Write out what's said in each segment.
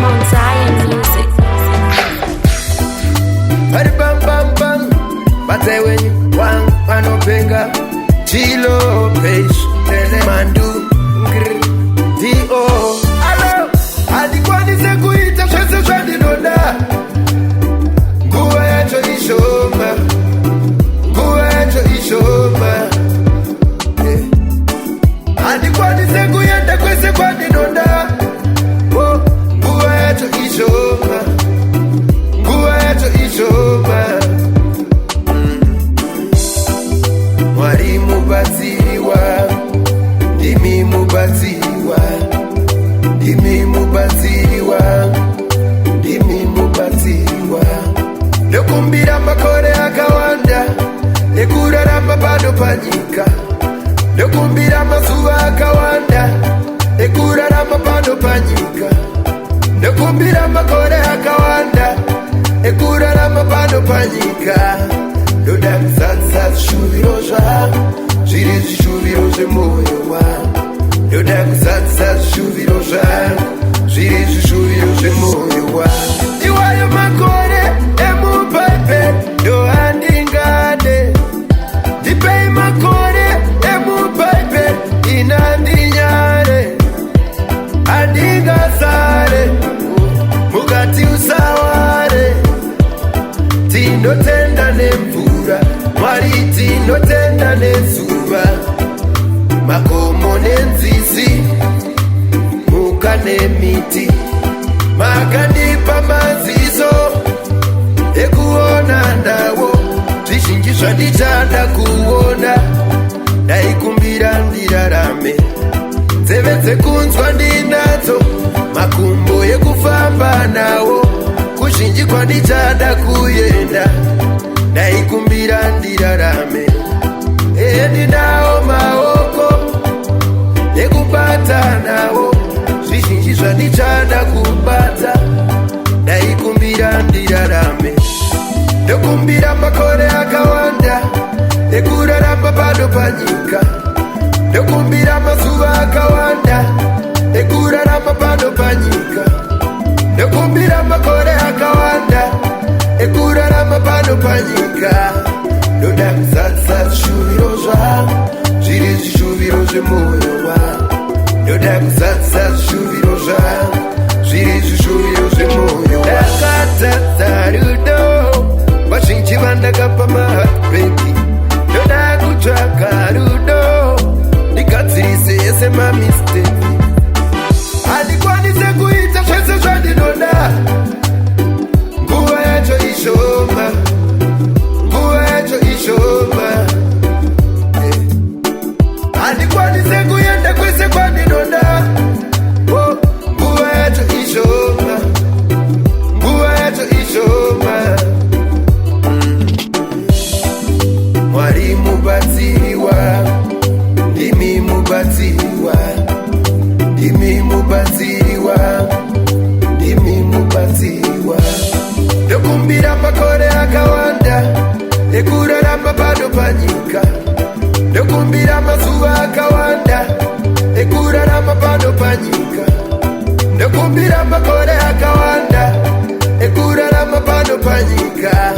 Mount Zion Music. Hadi bang bang bang, bate wenye wang wanopenga chilo page tele mandu ngr dio alo hadi kwani se kuita shese shadi nonda nguwa yacho ishoma nguwa yacho ishoma hadi kwani se kuyenda kwese kwani nonda oh nguwa yacho ishoma nguwa yacho ishoma Mwarimu baziwa Dimi mubaziwa Dimi mubaziwa Dimi mubaziwa Ndokumbira makore akawanda Ekurarama bado panyika Ndokumbira masuwa akawanda Ekurarama bado panyika Ndokumbira makore akawanda Ekurarama bado panyika Ndoda kusatsa shuviro zva zviri zvishuviro zvemoyo wangu Ndoda kusatsa shuviro zva zviri zvishuviro zvemoyo wangu Iwayo makore emubaibe ndo handingade Ndipei makore emubaibe inandinyare Handingazare mukati usaware Tindotenda nemvura Mwari tinotenda nezuva Makomo nenzizi Muka nemiti Makandipa maziso Ekuona ndawo Zvizhinji zvandichada kuona Daikumbira ndirarame Nzeve dzekunzwa ndinadzo Makumbo ekufamba nawo Kuzhinji kwandichada kuyenda Daikumbira ndirarame Ndinawo maoko Ekubata nawo Zvizhinji zvandichada kubata Daikumbira ndirarame Ndokumbira makore akawanda Ekurarama bado panyika Ndokumbira mazuva akawanda Ekurarama bado panyika Ndokumbira makore akawanda Ekurarama bado panyika Ndoda kusatsa zvishuviro zvangu zviri zvishuviro zvemoyo wangu Ndoda kusatsa zvishuviro zvangu zviri zvishuviro zvemoyo wangu Ndakatadza rudo vazhinji vandakapa mahatbeki Ndoda kutsvaga rudo ndigadzirise ese mamisteki Handikwanise kuita zvese zvandinoda Nguva yacho ishoma Nguva yacho ishoma Handikwanise kuyenda kwese kwandinoda Oh, nguva yacho ishoma Nguva yacho ishoma Mwari mubatsiriwa Ndimi mubatsiriwa Ndimi mubatsiriwa Ndimi mubatsiriwa Ndokumbira makore akawanda Ekurarama bado panyika Ndokumbira mazuva akawanda Ekurarama bado panyika Ndokumbira makore akawanda Ekurarama bado panyika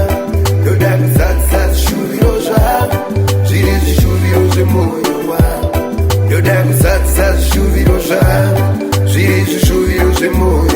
Ndoda kusatsa zvishuviro zvangu zviri zvishuviro zvemoyo wangu Ndoda kusatsa zvishuviro zvangu zviri zvishuviro zvemoyo